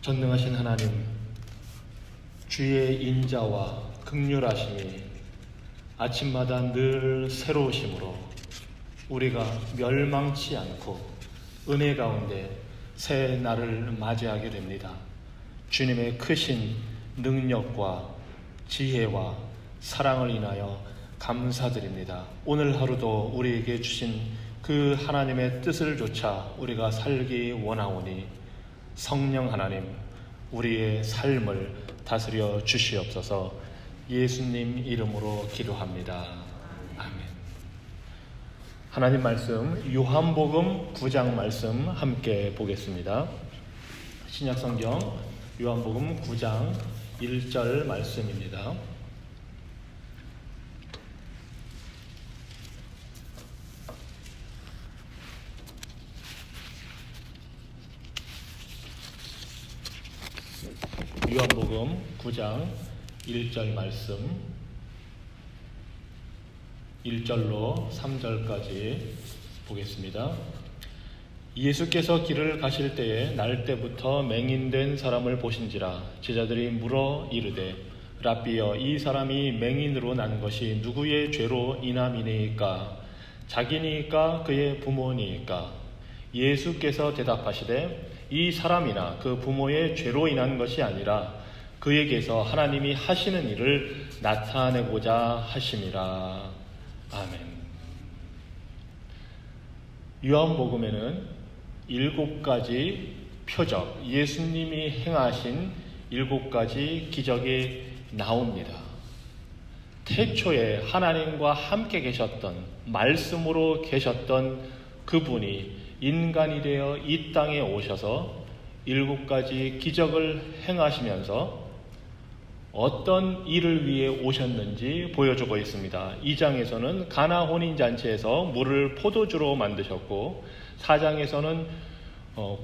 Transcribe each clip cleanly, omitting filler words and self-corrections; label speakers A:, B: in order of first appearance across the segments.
A: 전능하신 하나님, 주의 인자와 긍휼하심이 아침마다 늘 새로우심으로 우리가 멸망치 않고 은혜 가운데 새 날을 맞이하게 됩니다. 주님의 크신 능력과 지혜와 사랑을 인하여 감사드립니다. 오늘 하루도 우리에게 주신 그 하나님의 뜻을 좇아 우리가 살기 원하오니 성령 하나님, 우리의 삶을 다스려 주시옵소서. 예수님 이름으로 기도합니다. 아멘. 하나님 말씀, 요한복음 9장 말씀 함께 보겠습니다. 신약성경 요한복음 9장 1절 말씀입니다. 요한복음 9장 1절 말씀, 1절로 3절까지 보겠습니다. 예수께서 길을 가실 때에 날 때부터 맹인된 사람을 보신지라. 제자들이 물어 이르되 랍비여, 이 사람이 맹인으로 난 것이 누구의 죄로 인함이니까? 자기니까 그의 부모니까? 예수께서 대답하시되 이 사람이나 그 부모의 죄로 인한 것이 아니라 그에게서 하나님이 하시는 일을 나타내고자 하심이라. 아멘. 요한복음에는 7가지 표적, 예수님이 행하신 7가지 기적이 나옵니다. 태초에 하나님과 함께 계셨던, 말씀으로 계셨던 그분이 인간이 되어 이 땅에 오셔서 7가지 기적을 행하시면서 어떤 일을 위해 오셨는지 보여주고 있습니다. 2장에서는 가나 혼인잔치에서 물을 포도주로 만드셨고, 4장에서는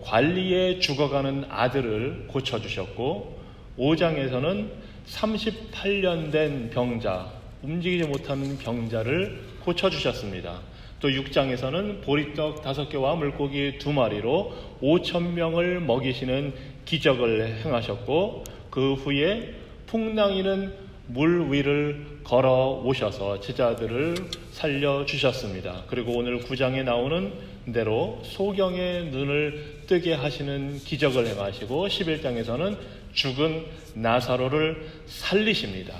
A: 관리에 죽어가는 아들을 고쳐주셨고, 5장에서는 38년 된 병자, 움직이지 못하는 병자를 고쳐주셨습니다. 또 6장에서는 보리떡 5개와 물고기 2마리로 5,000명을 먹이시는 기적을 행하셨고, 그 후에 풍랑이는 물 위를 걸어 오셔서 제자들을 살려주셨습니다. 그리고 오늘 9장에 나오는 대로 소경의 눈을 뜨게 하시는 기적을 행하시고, 11장에서는 죽은 나사로를 살리십니다.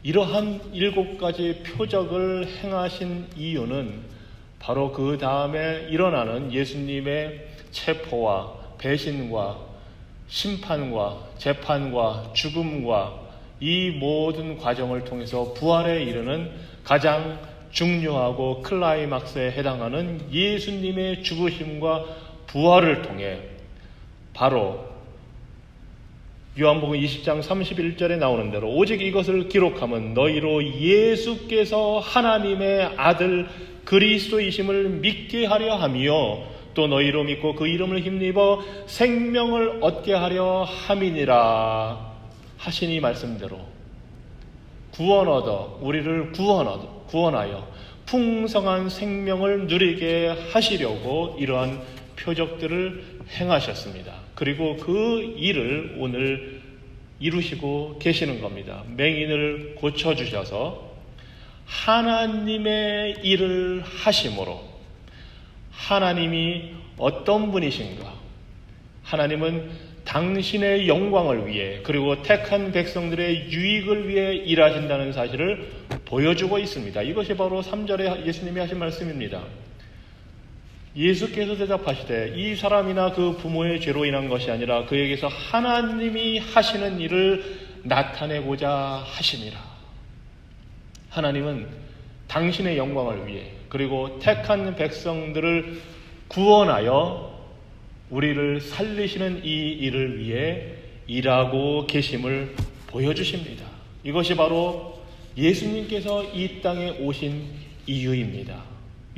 A: 이러한 7가지 표적을 행하신 이유는 바로 그 다음에 일어나는 예수님의 체포와 배신과 심판과 재판과 죽음과 이 모든 과정을 통해서 부활에 이르는 가장 중요하고 클라이막스에 해당하는 예수님의 죽으심과 부활을 통해 바로 요한복음 20장 31절에 나오는 대로 오직 이것을 기록하면 너희로 예수께서 하나님의 아들 그리스도이심을 믿게 하려 하며 또 너희로 믿고 그 이름을 힘입어 생명을 얻게 하려 함이니라 하시니 말씀대로 구원 얻어 우리를 구원하여 풍성한 생명을 누리게 하시려고 이러한 표적들을 행하셨습니다. 그리고 그 일을 오늘 이루시고 계시는 겁니다. 맹인을 고쳐주셔서 하나님의 일을 하심으로 하나님이 어떤 분이신가? 하나님은 당신의 영광을 위해 그리고 택한 백성들의 유익을 위해 일하신다는 사실을 보여주고 있습니다. 이것이 바로 3절에 예수님이 하신 말씀입니다. 예수께서 대답하시되 이 사람이나 그 부모의 죄로 인한 것이 아니라 그에게서 하나님이 하시는 일을 나타내고자 하심이라. 하나님은 당신의 영광을 위해 그리고 택한 백성들을 구원하여 우리를 살리시는 이 일을 위해 일하고 계심을 보여주십니다. 이것이 바로 예수님께서 이 땅에 오신 이유입니다.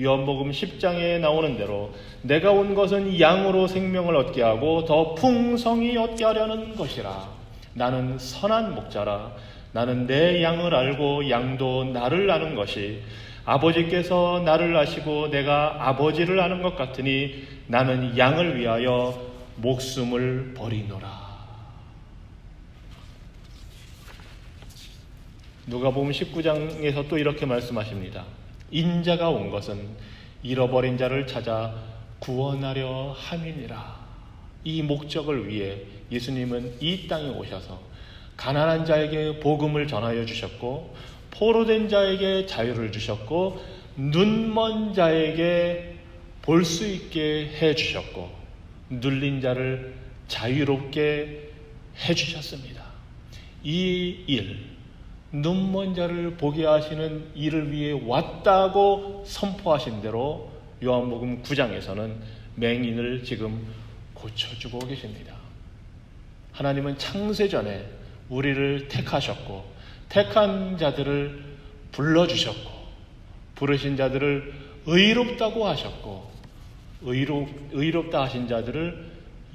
A: 요한복음 10장에 나오는 대로 내가 온 것은 양으로 생명을 얻게 하고 더 풍성히 얻게 하려는 것이라. 나는 선한 목자라. 나는 내 양을 알고 양도 나를 아는 것이 아버지께서 나를 아시고 내가 아버지를 아는 것 같으니 나는 양을 위하여 목숨을 버리노라. 누가복음 19장에서 또 이렇게 말씀하십니다. 인자가 온 것은 잃어버린 자를 찾아 구원하려 함이니라. 이 목적을 위해 예수님은 이 땅에 오셔서 가난한 자에게 복음을 전하여 주셨고, 포로된 자에게 자유를 주셨고, 눈먼 자에게 볼 수 있게 해주셨고, 눌린 자를 자유롭게 해주셨습니다. 이 일, 눈먼 자를 보게 하시는 일을 위해 왔다고 선포하신 대로 요한복음 9장에서는 맹인을 지금 고쳐주고 계십니다. 하나님은 창세전에 우리를 택하셨고, 택한 자들을 불러주셨고, 부르신 자들을 의롭다고 하셨고, 의롭다 하신 자들을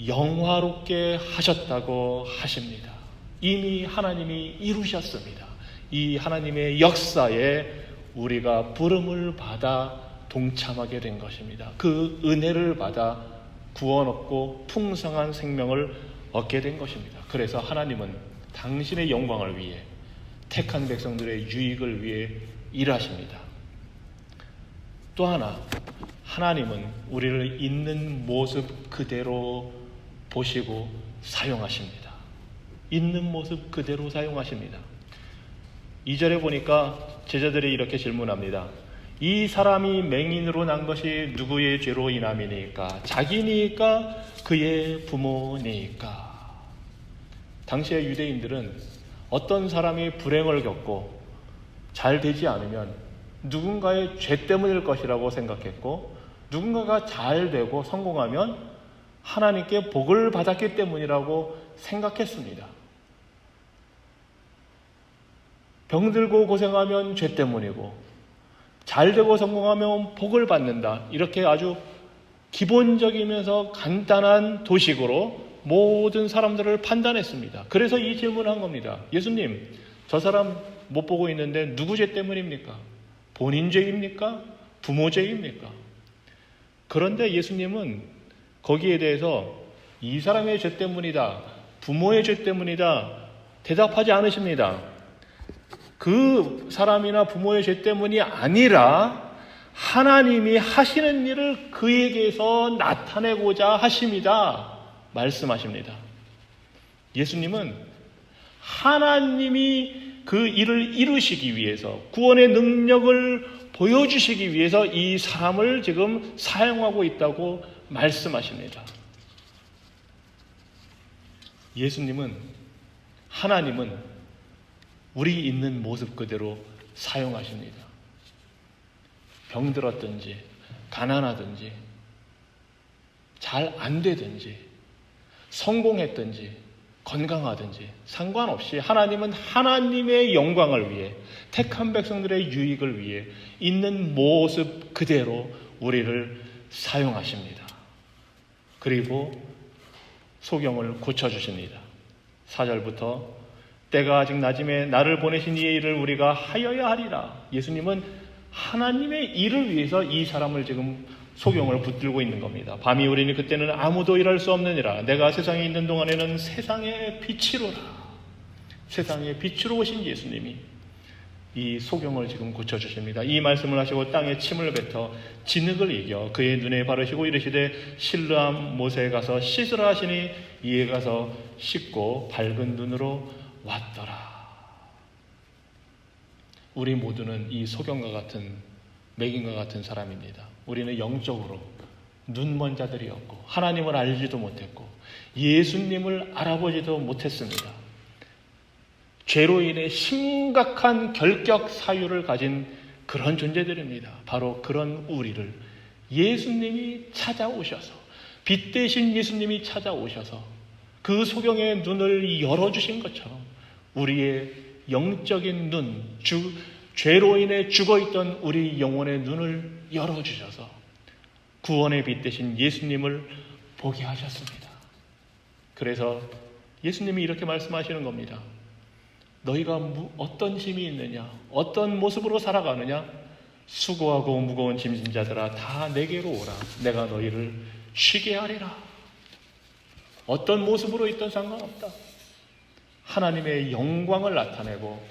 A: 영화롭게 하셨다고 하십니다. 이미 하나님이 이루셨습니다. 이 하나님의 역사에 우리가 부름을 받아 동참하게 된 것입니다. 그 은혜를 받아 구원 얻고 풍성한 생명을 얻게 된 것입니다. 그래서 하나님은 당신의 영광을 위해, 택한 백성들의 유익을 위해 일하십니다. 또 하나, 하나님은 우리를 있는 모습 그대로 보시고 사용하십니다. 있는 모습 그대로 사용하십니다. 2절에 보니까 제자들이 이렇게 질문합니다. 이 사람이 맹인으로 난 것이 누구의 죄로 인함이니까? 자기니까? 그의 부모니까? 당시의 유대인들은 어떤 사람이 불행을 겪고 잘 되지 않으면 누군가의 죄 때문일 것이라고 생각했고, 누군가가 잘 되고 성공하면 하나님께 복을 받았기 때문이라고 생각했습니다. 병들고 고생하면 죄 때문이고, 잘 되고 성공하면 복을 받는다. 이렇게 아주 기본적이면서 간단한 도식으로 모든 사람들을 판단했습니다. 그래서 이 질문을 한 겁니다. 예수님, 저 사람 못 보고 있는데 누구 죄 때문입니까? 본인 죄입니까? 부모 죄입니까? 그런데 예수님은 거기에 대해서 이 사람의 죄 때문이다, 부모의 죄 때문이다 대답하지 않으십니다. 그 사람이나 부모의 죄 때문이 아니라 하나님이 하시는 일을 그에게서 나타내고자 하십니다. 말씀하십니다. 예수님은 하나님이 그 일을 이루시기 위해서, 구원의 능력을 보여주시기 위해서 이 사람을 지금 사용하고 있다고 말씀하십니다. 예수님은, 하나님은 우리 있는 모습 그대로 사용하십니다. 병들었든지 가난하든지 잘 안 되든지 성공했든지 건강하든지 상관없이 하나님은 하나님의 영광을 위해, 택한 백성들의 유익을 위해 있는 모습 그대로 우리를 사용하십니다. 그리고 소경을 고쳐주십니다. 4절부터 때가 아직 낮음에 나를 보내신 이의 일을 우리가 하여야 하리라. 예수님은 하나님의 일을 위해서 이 사람을 지금 소경을 붙들고 있는 겁니다. 밤이 오리니 그때는 아무도 일할 수 없느니라. 내가 세상에 있는 동안에는 세상의 빛이로라. 세상의 빛으로 오신 예수님이 이 소경을 지금 고쳐주십니다. 이 말씀을 하시고 땅에 침을 뱉어 진흙을 이겨 그의 눈에 바르시고 이르시되 실르암 못에 가서 씻으라 하시니 이에 가서 씻고 밝은 눈으로 왔더라. 우리 모두는 이 소경과 같은, 맹인과 같은 사람입니다. 우리는 영적으로 눈먼 자들이었고 하나님을 알지도 못했고 예수님을 알아보지도 못했습니다. 죄로 인해 심각한 결격 사유를 가진 그런 존재들입니다. 바로 그런 우리를 예수님이 찾아오셔서, 빛 대신 예수님이 찾아오셔서 그 소경의 눈을 열어주신 것처럼 우리의 영적인 눈, 죄로 인해 죽어있던 우리 영혼의 눈을 열어주셔서 구원의 빛 대신 예수님을 보게 하셨습니다. 그래서 예수님이 이렇게 말씀하시는 겁니다. 너희가 어떤 힘이 있느냐, 어떤 모습으로 살아가느냐? 수고하고 무거운 짐진 자들아 다 내게로 오라. 내가 너희를 쉬게 하리라. 어떤 모습으로 있든 상관없다. 하나님의 영광을 나타내고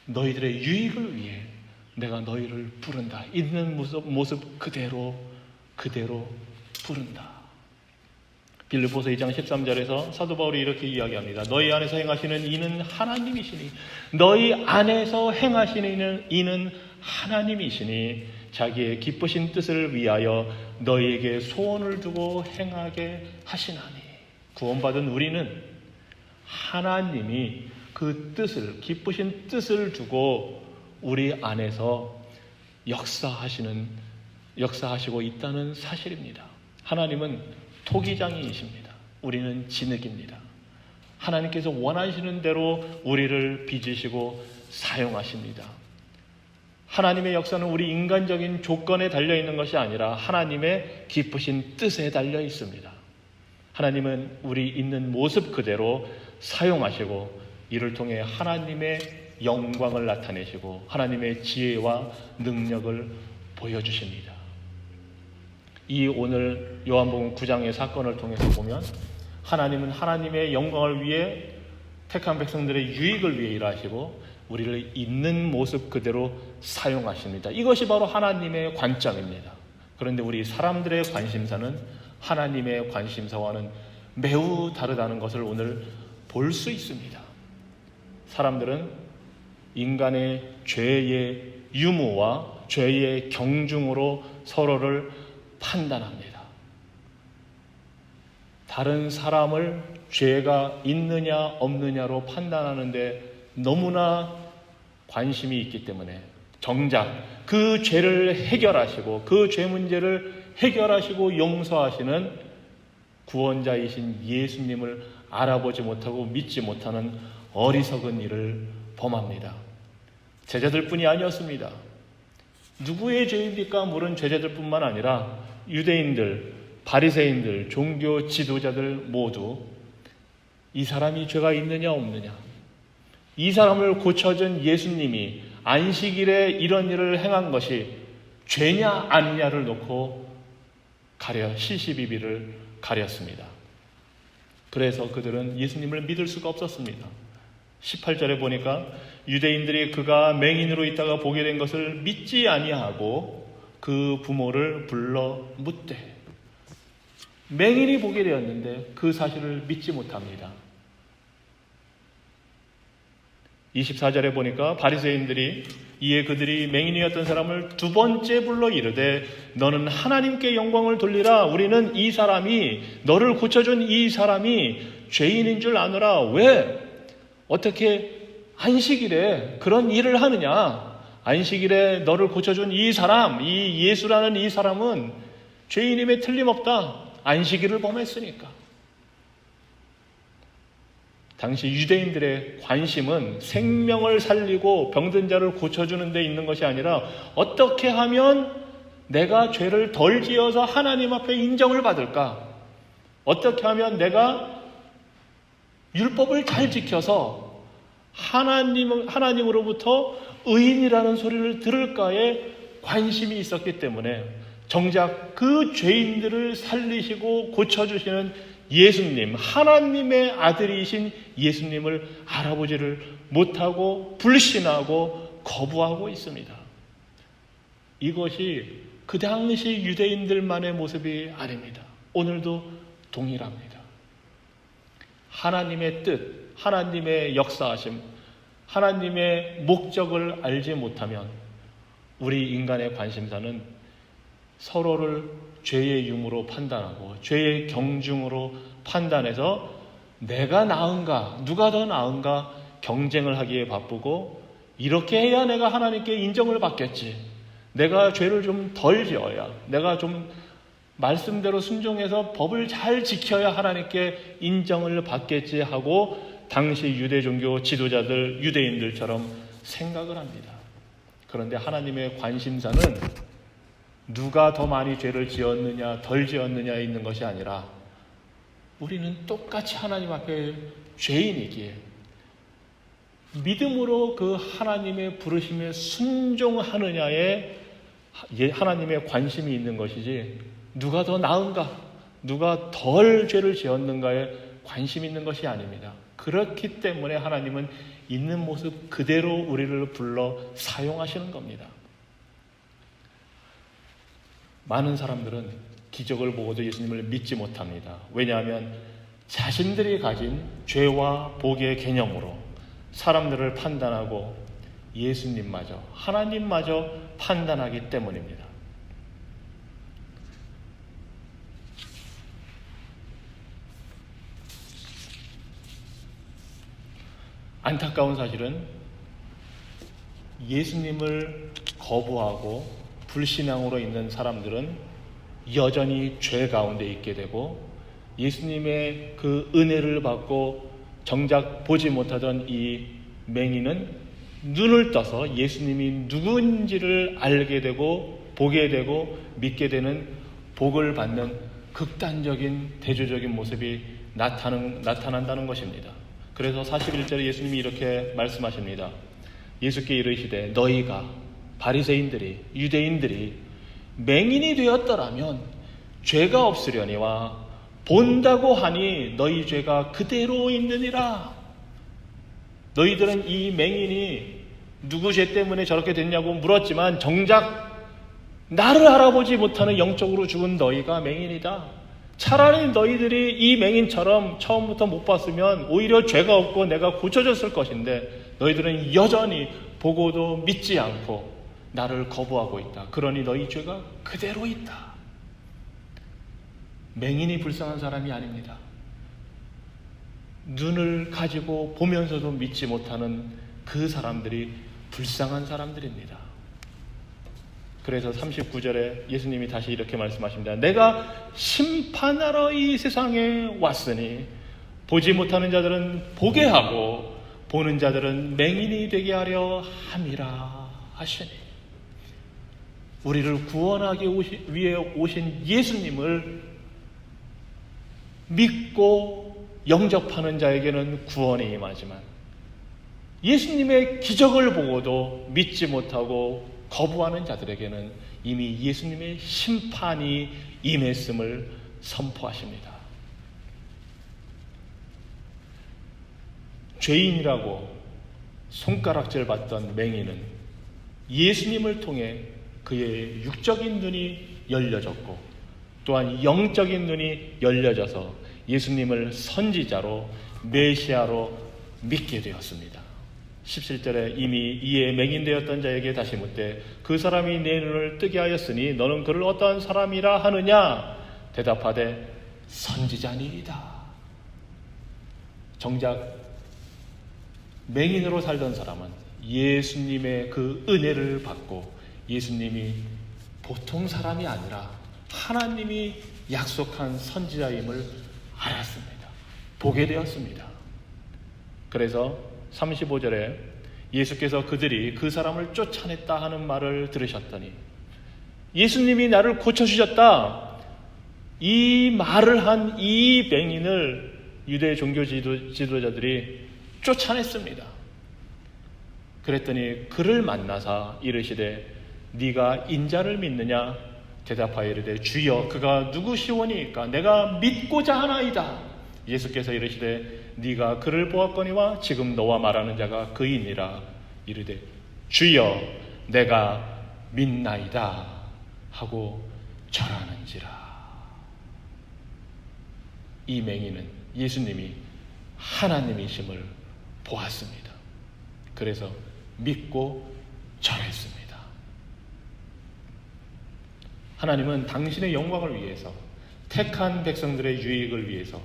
A: 너희들의 유익을 위해 내가 너희를 부른다. 있는 모습 그대로 부른다. 빌립보서 2장 13절에서 사도 바울이 이렇게 이야기합니다. 너희 안에서 행하시는 이는 하나님이시니 너희 안에서 행하시는 이는 하나님이시니 자기의 기쁘신 뜻을 위하여 너희에게 소원을 두고 행하게 하시나니. 구원받은 우리는 하나님이 그 뜻을, 기쁘신 뜻을 두고 우리 안에서 역사하시고 있다는 사실입니다. 하나님은 토기장이이십니다. 우리는 진흙입니다. 하나님께서 원하시는 대로 우리를 빚으시고 사용하십니다. 하나님의 역사는 우리 인간적인 조건에 달려있는 것이 아니라 하나님의 기쁘신 뜻에 달려 있습니다. 하나님은 우리 있는 모습 그대로 사용하시고 이를 통해 하나님의 영광을 나타내시고 하나님의 지혜와 능력을 보여주십니다. 이 오늘 요한복음 9장의 사건을 통해서 보면 하나님은 하나님의 영광을 위해 택한 백성들의 유익을 위해 일하시고 우리를 있는 모습 그대로 사용하십니다. 이것이 바로 하나님의 관점입니다. 그런데 우리 사람들의 관심사는 하나님의 관심사와는 매우 다르다는 것을 오늘 볼 수 있습니다. 사람들은 인간의 죄의 유무와 죄의 경중으로 서로를 판단합니다. 다른 사람을 죄가 있느냐 없느냐로 판단하는데 너무나 관심이 있기 때문에 정작 그 죄를 해결하시고 그 죄 문제를 해결하시고 용서하시는 구원자이신 예수님을 알아보지 못하고 믿지 못하는 어리석은 일을 범합니다. 제자들뿐이 아니었습니다. 누구의 죄입니까? 물은 제자들뿐만 아니라 유대인들, 바리새인들, 종교 지도자들 모두 이 사람이 죄가 있느냐 없느냐, 이 사람을 고쳐준 예수님이 안식일에 이런 일을 행한 것이 죄냐 아니냐를 놓고 시시비비를 가렸습니다. 그래서 그들은 예수님을 믿을 수가 없었습니다. 18절에 보니까 유대인들이 그가 맹인으로 있다가 보게 된 것을 믿지 아니하고 그 부모를 불러 묻되, 맹인이 보게 되었는데 그 사실을 믿지 못합니다. 24절에 보니까 바리새인들이 이에 그들이 맹인이었던 사람을 두 번째 불러 이르되 너는 하나님께 영광을 돌리라. 우리는 이 사람이, 너를 고쳐준 이 사람이 죄인인 줄 아노라. 왜? 어떻게 안식일에 그런 일을 하느냐? 안식일에 너를 고쳐준 이 사람, 이 예수라는 이 사람은 죄인임에 틀림없다. 안식일을 범했으니까. 당시 유대인들의 관심은 생명을 살리고 병든 자를 고쳐주는 데 있는 것이 아니라 어떻게 하면 내가 죄를 덜 지어서 하나님 앞에 인정을 받을까? 어떻게 하면 내가 율법을 잘 지켜서 하나님으로부터 의인이라는 소리를 들을까에 관심이 있었기 때문에 정작 그 죄인들을 살리시고 고쳐주시는 예수님, 하나님의 아들이신 예수님을 알아보지를 못하고 불신하고 거부하고 있습니다. 이것이 그 당시 유대인들만의 모습이 아닙니다. 오늘도 동일합니다. 하나님의 뜻, 하나님의 역사하심, 하나님의 목적을 알지 못하면 우리 인간의 관심사는 서로를 죄의 유무로 판단하고 죄의 경중으로 판단해서 내가 나은가, 누가 더 나은가 경쟁을 하기에 바쁘고, 이렇게 해야 내가 하나님께 인정을 받겠지, 내가 죄를 좀 덜 지어야, 내가 좀 말씀대로 순종해서 법을 잘 지켜야 하나님께 인정을 받겠지 하고 당시 유대 종교 지도자들, 유대인들처럼 생각을 합니다. 그런데 하나님의 관심사는 누가 더 많이 죄를 지었느냐 덜 지었느냐에 있는 것이 아니라 우리는 똑같이 하나님 앞에 죄인이기에 믿음으로 그 하나님의 부르심에 순종하느냐에 하나님의 관심이 있는 것이지, 누가 더 나은가, 누가 덜 죄를 지었는가에 관심 있는 것이 아닙니다. 그렇기 때문에 하나님은 있는 모습 그대로 우리를 불러 사용하시는 겁니다. 많은 사람들은 기적을 보고도 예수님을 믿지 못합니다. 왜냐하면 자신들이 가진 죄와 복의 개념으로 사람들을 판단하고 예수님마저, 하나님마저 판단하기 때문입니다. 안타까운 사실은 예수님을 거부하고 불신앙으로 있는 사람들은 여전히 죄 가운데 있게 되고, 예수님의 그 은혜를 받고 정작 보지 못하던 이 맹인은 눈을 떠서 예수님이 누구인지를 알게 되고 보게 되고 믿게 되는, 복을 받는 극단적인 대조적인 모습이 나타난다는 것입니다. 그래서 41절에 예수님이 이렇게 말씀하십니다. 예수께 이르시되 너희가, 바리새인들이, 유대인들이 맹인이 되었더라면 죄가 없으려니와 본다고 하니 너희 죄가 그대로 있느니라. 너희들은 이 맹인이 누구 죄 때문에 저렇게 됐냐고 물었지만 정작 나를 알아보지 못하는 영적으로 죽은 너희가 맹인이다. 차라리 너희들이 이 맹인처럼 처음부터 못 봤으면 오히려 죄가 없고 내가 고쳐졌을 것인데 너희들은 여전히 보고도 믿지 않고 나를 거부하고 있다. 그러니 너희 죄가 그대로 있다. 맹인이 불쌍한 사람이 아닙니다. 눈을 가지고 보면서도 믿지 못하는 그 사람들이 불쌍한 사람들입니다. 그래서 39절에 예수님이 다시 이렇게 말씀하십니다. 내가 심판하러 이 세상에 왔으니 보지 못하는 자들은 보게 하고 보는 자들은 맹인이 되게 하려 함이라 하시니, 우리를 구원하기 위해 오신 예수님을 믿고 영접하는 자에게는 구원이 임하지만 예수님의 기적을 보고도 믿지 못하고 거부하는 자들에게는 이미 예수님의 심판이 임했음을 선포하십니다. 죄인이라고 손가락질 받던 맹인은 예수님을 통해 그의 육적인 눈이 열려졌고 또한 영적인 눈이 열려져서 예수님을 선지자로, 메시아로 믿게 되었습니다. 17절에 이미 이에 맹인되었던 자에게 다시 묻되 그 사람이 내 눈을 뜨게 하였으니 너는 그를 어떠한 사람이라 하느냐? 대답하되 선지자니이다. 정작 맹인으로 살던 사람은 예수님의 그 은혜를 받고 예수님이 보통 사람이 아니라 하나님이 약속한 선지자임을 알았습니다. 보게 되었습니다. 그래서 35절에 예수께서 그들이 그 사람을 쫓아냈다 하는 말을 들으셨더니, 예수님이 나를 고쳐주셨다, 이 말을 한 이 맹인을 유대 종교 지도자들이 쫓아냈습니다. 그랬더니 그를 만나사 이르시되 네가 인자를 믿느냐? 대답하여 이르되 주여 그가 누구시오니까 내가 믿고자 하나이다. 예수께서 이르시되 네가 그를 보았거니와 지금 너와 말하는 자가 그이니라. 이르되 주여 내가 믿나이다 하고 절하는지라. 이 맹인은 예수님이 하나님이심을 보았습니다. 그래서 믿고 절했습니다. 하나님은 당신의 영광을 위해서, 택한 백성들의 유익을 위해서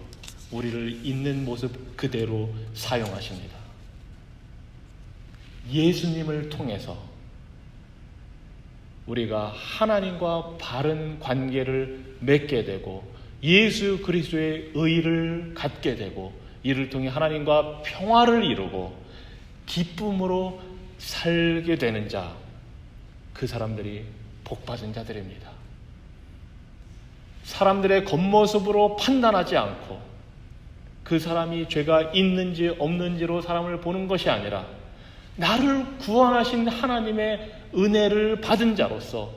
A: 우리를 있는 모습 그대로 사용하십니다. 예수님을 통해서 우리가 하나님과 바른 관계를 맺게 되고 예수 그리스도의 의를 갖게 되고 이를 통해 하나님과 평화를 이루고 기쁨으로 살게 되는 자, 그 사람들이 복받은 자들입니다. 사람들의 겉모습으로 판단하지 않고 그 사람이 죄가 있는지 없는지로 사람을 보는 것이 아니라 나를 구원하신 하나님의 은혜를 받은 자로서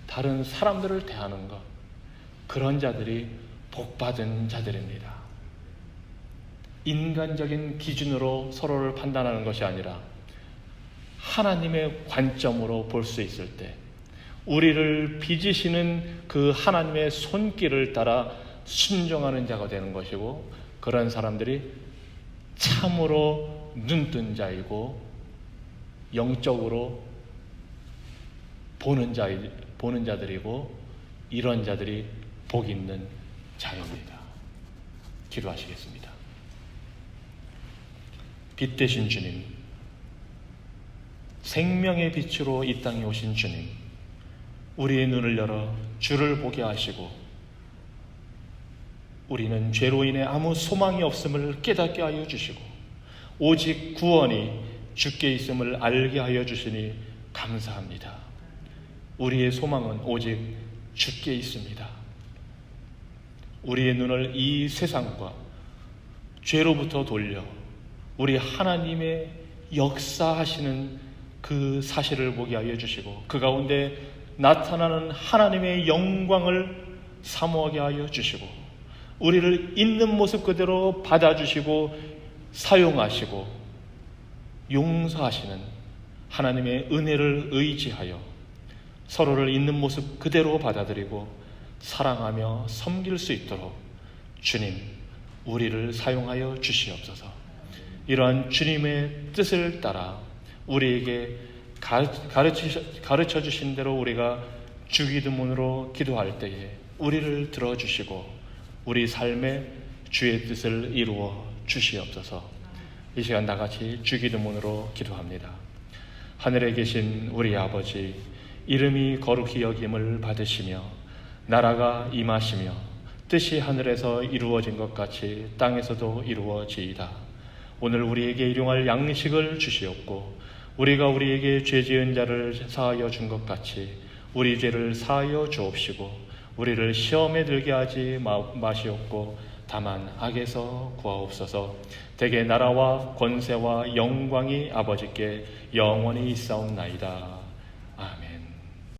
A: 다른 사람들을 대하는 것, 그런 자들이 복받은 자들입니다. 인간적인 기준으로 서로를 판단하는 것이 아니라 하나님의 관점으로 볼 수 있을 때 우리를 빚으시는 그 하나님의 손길을 따라 순종하는 자가 되는 것이고, 그런 사람들이 참으로 눈뜬 자이고 영적으로 보는 자들이고, 이런 자들이 복 있는 자입니다. 기도하시겠습니다. 빛 되신 주님, 생명의 빛으로 이 땅에 오신 주님, 우리의 눈을 열어 주를 보게 하시고 우리는 죄로 인해 아무 소망이 없음을 깨닫게 하여 주시고 오직 구원이 주께 있음을 알게 하여 주시니 감사합니다. 우리의 소망은 오직 주께 있습니다. 우리의 눈을 이 세상과 죄로부터 돌려 우리 하나님의 역사하시는 그 사실을 보게 하여 주시고 그 가운데 나타나는 하나님의 영광을 사모하게 하여 주시고 우리를 있는 모습 그대로 받아주시고 사용하시고 용서하시는 하나님의 은혜를 의지하여 서로를 있는 모습 그대로 받아들이고 사랑하며 섬길 수 있도록 주님, 우리를 사용하여 주시옵소서. 이러한 주님의 뜻을 따라 우리에게 가르쳐 주신 대로 우리가 주기도문으로 기도할 때에 우리를 들어주시고 우리 삶에 주의 뜻을 이루어 주시옵소서. 이 시간 다같이 주기도문으로 기도합니다. 하늘에 계신 우리 아버지, 이름이 거룩히 여김을 받으시며 나라가 임하시며 뜻이 하늘에서 이루어진 것 같이 땅에서도 이루어지이다. 오늘 우리에게 일용할 양식을 주시옵고 우리가 우리에게 죄 지은 자를 사하여 준 것 같이 우리 죄를 사하여 주옵시고 우리를 시험에 들게 하지 마시옵고 다만 악에서 구하옵소서. 대개 나라와 권세와 영광이 아버지께 영원히 있사옵나이다.